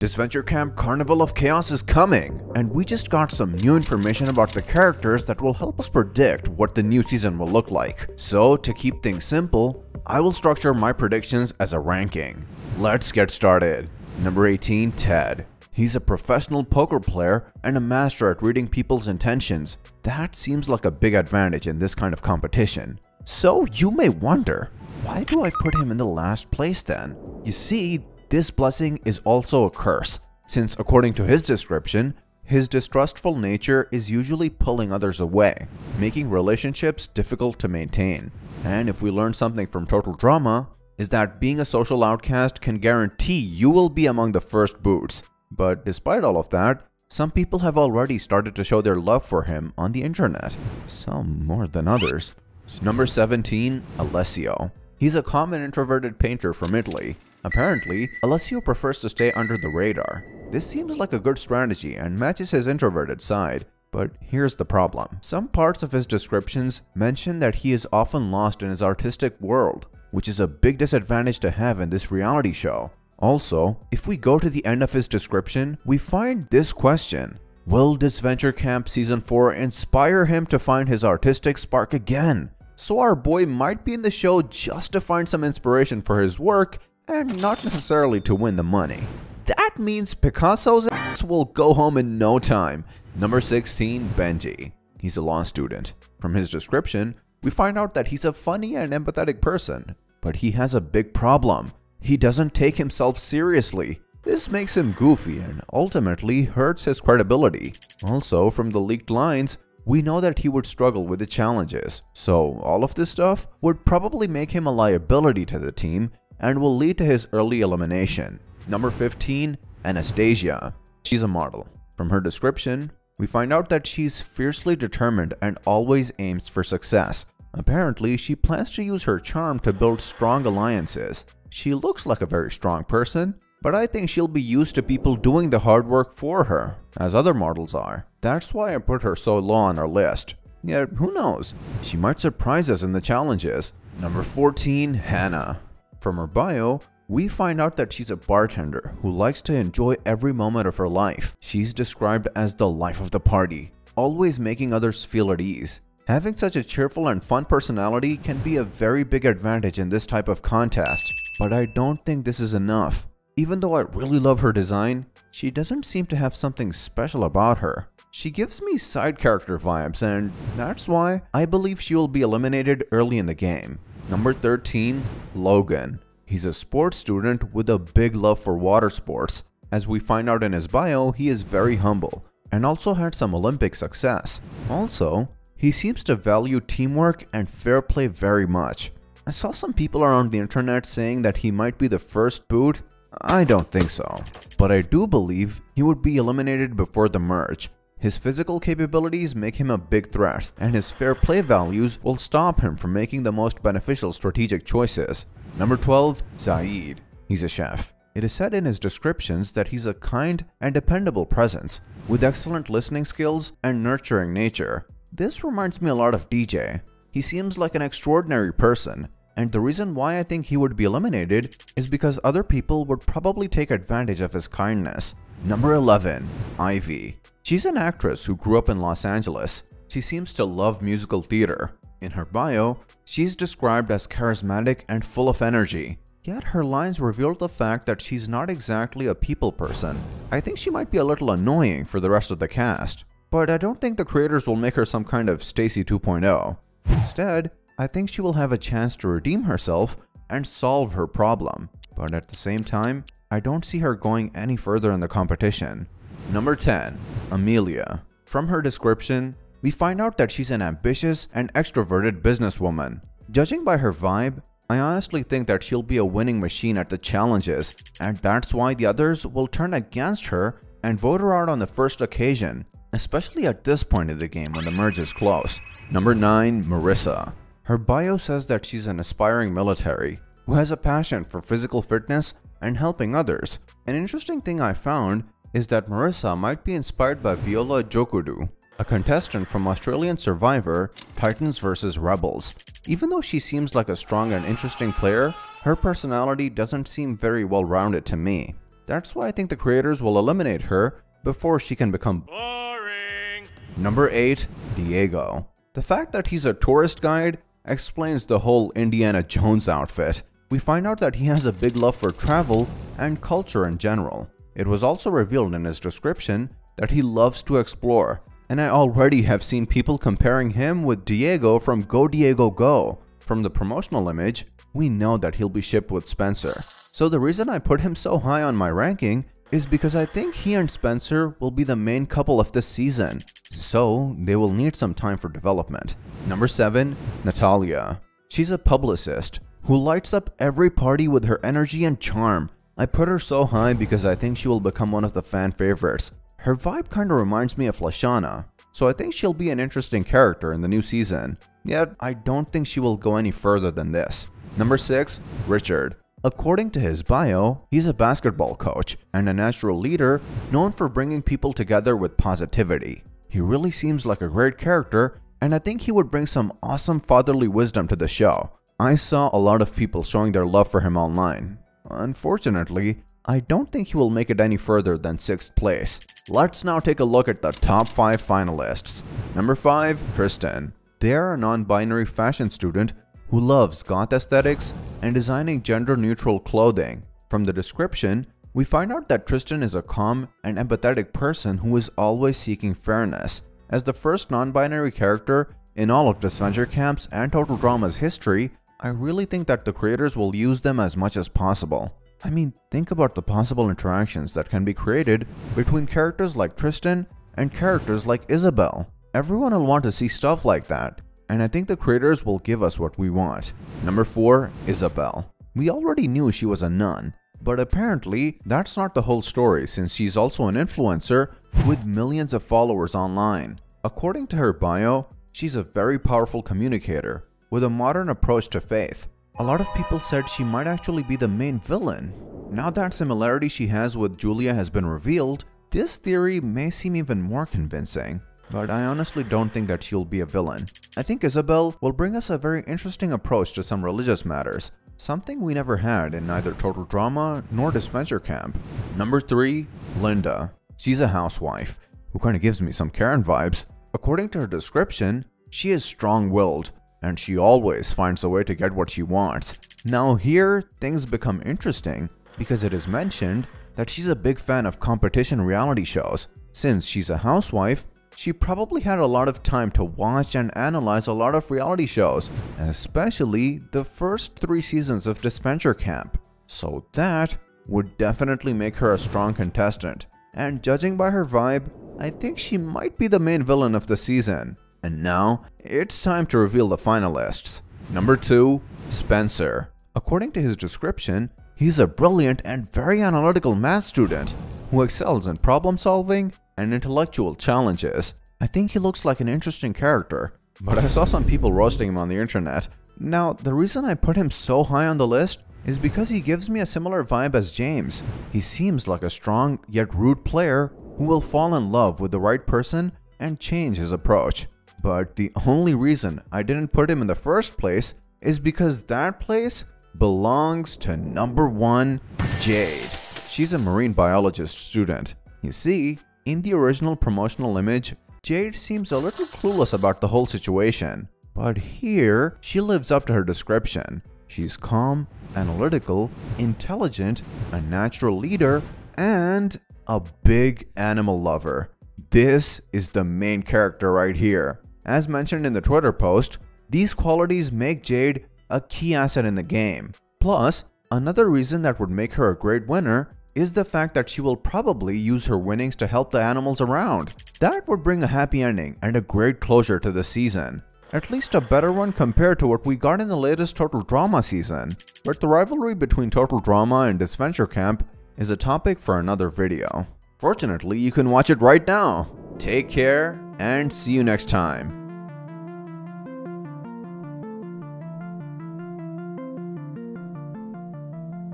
Disventure Camp Carnival of Chaos is coming, and we just got some new information about the characters that will help us predict what the new season will look like. So, to keep things simple, I will structure my predictions as a ranking. Let's get started. Number 18, Ted. He's a professional poker player and a master at reading people's intentions. That seems like a big advantage in this kind of competition. So you may wonder, why do I put him in the last place then? You see, this blessing is also a curse, since according to his description, his distrustful nature is usually pulling others away, making relationships difficult to maintain. And if we learn something from Total Drama, is that being a social outcast can guarantee you will be among the first boots. But despite all of that, some people have already started to show their love for him on the internet, some more than others. Number 17, Alessio. He's a common introverted painter from Italy. Apparently, Alessio prefers to stay under the radar. This seems like a good strategy and matches his introverted side. But here's the problem. Some parts of his descriptions mention that he is often lost in his artistic world, which is a big disadvantage to have in this reality show. Also, if we go to the end of his description, we find this question. Will Disventure Camp Season 4 inspire him to find his artistic spark again? So our boy might be in the show just to find some inspiration for his work and not necessarily to win the money. That means Picasso's ass will go home in no time. Number 16, Benji. He's a law student. From his description, we find out that he's a funny and empathetic person, but he has a big problem. He doesn't take himself seriously. This makes him goofy and ultimately hurts his credibility. Also, from the leaked lines, we know that he would struggle with the challenges. So all of this stuff would probably make him a liability to the team and will lead to his early elimination. Number 15, Anastasia. She's a model. From her description, we find out that she's fiercely determined and always aims for success. Apparently, she plans to use her charm to build strong alliances. She looks like a very strong person, but I think she'll be used to people doing the hard work for her, as other models are. That's why I put her so low on our list. Yet, who knows? She might surprise us in the challenges. Number 14, Hannah. From her bio, we find out that she's a bartender who likes to enjoy every moment of her life. She's described as the life of the party, always making others feel at ease. Having such a cheerful and fun personality can be a very big advantage in this type of contest, but I don't think this is enough. Even though I really love her design, she doesn't seem to have something special about her. She gives me side character vibes, and that's why I believe she will be eliminated early in the game. Number 13, Logan. He's a sports student with a big love for water sports. As we find out in his bio, he is very humble and also had some Olympic success. Also, he seems to value teamwork and fair play very much. I saw some people around the internet saying that he might be the first boot. I don't think so, but I do believe he would be eliminated before the merge. His physical capabilities make him a big threat, and his fair play values will stop him from making the most beneficial strategic choices. Number 12, Zaid. He's a chef. It is said in his descriptions that he's a kind and dependable presence, with excellent listening skills and nurturing nature. This reminds me a lot of DJ. He seems like an extraordinary person, and the reason why I think he would be eliminated is because other people would probably take advantage of his kindness. Number 11, Ivy. She's an actress who grew up in Los Angeles. She seems to love musical theater. In her bio, she's described as charismatic and full of energy. Yet her lines reveal the fact that she's not exactly a people person. I think she might be a little annoying for the rest of the cast. But I don't think the creators will make her some kind of Stacy 2.0. Instead, I think she will have a chance to redeem herself and solve her problem. But at the same time, I don't see her going any further in the competition. Number 10, Amelia. From her description, we find out that she's an ambitious and extroverted businesswoman. Judging by her vibe, I honestly think that she'll be a winning machine at the challenges, and that's why the others will turn against her and vote her out on the first occasion, especially at this point in the game when the merge is close. Number 9, Marissa. Her bio says that she's an aspiring military who has a passion for physical fitness and helping others. An interesting thing I found is that Marissa might be inspired by Viola Jokudu, a contestant from Australian Survivor Titans vs Rebels. Even though she seems like a strong and interesting player, her personality doesn't seem very well rounded to me. That's why I think the creators will eliminate her before she can become boring. Number 8. Diego. The fact that he's a tourist guide explains the whole Indiana Jones outfit. We find out that he has a big love for travel and culture in general. It was also revealed in his description that he loves to explore, and I already have seen people comparing him with Diego from Go Diego Go. From the promotional image, we know that he'll be shipped with Spencer. So the reason I put him so high on my ranking is because I think he and Spencer will be the main couple of this season, so they will need some time for development. Number 7. Natalia. She's a publicist who lights up every party with her energy and charm. I put her so high because I think she will become one of the fan favorites. Her vibe kinda reminds me of Lashana, so I think she'll be an interesting character in the new season. Yet, I don't think she will go any further than this. Number 6. Richard. According to his bio, he's a basketball coach and a natural leader known for bringing people together with positivity. He really seems like a great character, and I think he would bring some awesome fatherly wisdom to the show. I saw a lot of people showing their love for him online. Unfortunately, I don't think he will make it any further than 6th place. Let's now take a look at the top 5 finalists. Number 5. Tristan. They are a non-binary fashion student who loves goth aesthetics and designing gender-neutral clothing. From the description, we find out that Tristan is a calm and empathetic person who is always seeking fairness. As the first non-binary character in all of Disventure Camp's and Total Drama's history, I really think that the creators will use them as much as possible. I mean, think about the possible interactions that can be created between characters like Tristan and characters like Isabel. Everyone will want to see stuff like that, and I think the creators will give us what we want. Number 4. Isabel. We already knew she was a nun, but apparently that's not the whole story since she's also an influencer with millions of followers online. According to her bio, she's a very powerful communicator with a modern approach to faith. A lot of people said she might actually be the main villain. Now that similarity she has with Julia has been revealed, this theory may seem even more convincing. But I honestly don't think that she'll be a villain. I think Isabel will bring us a very interesting approach to some religious matters, something we never had in neither Total Drama nor Disventure Camp. Number 3. Linda. She's a housewife, who kinda gives me some Karen vibes. According to her description, she is strong-willed, and she always finds a way to get what she wants. Now here, things become interesting, because it is mentioned that she's a big fan of competition reality shows. Since she's a housewife, she probably had a lot of time to watch and analyze a lot of reality shows, especially the first 3 seasons of Disventure Camp. So that would definitely make her a strong contestant. And judging by her vibe, I think she might be the main villain of the season. And now, it's time to reveal the finalists. Number 2. Spencer. According to his description, he's a brilliant and very analytical math student who excels in problem solving and intellectual challenges. I think he looks like an interesting character, but I saw some people roasting him on the internet. Now, the reason I put him so high on the list is because he gives me a similar vibe as James. He seems like a strong yet rude player who will fall in love with the right person and change his approach. But the only reason I didn't put him in the first place is because that place belongs to number 1, Jade. She's a marine biologist student. You see, in the original promotional image, Jade seems a little clueless about the whole situation. But here, she lives up to her description. She's calm, analytical, intelligent, a natural leader, and a big animal lover. This is the main character right here. As mentioned in the Twitter post, these qualities make Jade a key asset in the game. Plus, another reason that would make her a great winner is the fact that she will probably use her winnings to help the animals around. That would bring a happy ending and a great closure to the season. At least a better one compared to what we got in the latest Total Drama season. But the rivalry between Total Drama and Disventure Camp is a topic for another video. Fortunately, you can watch it right now. Take care and see you next time.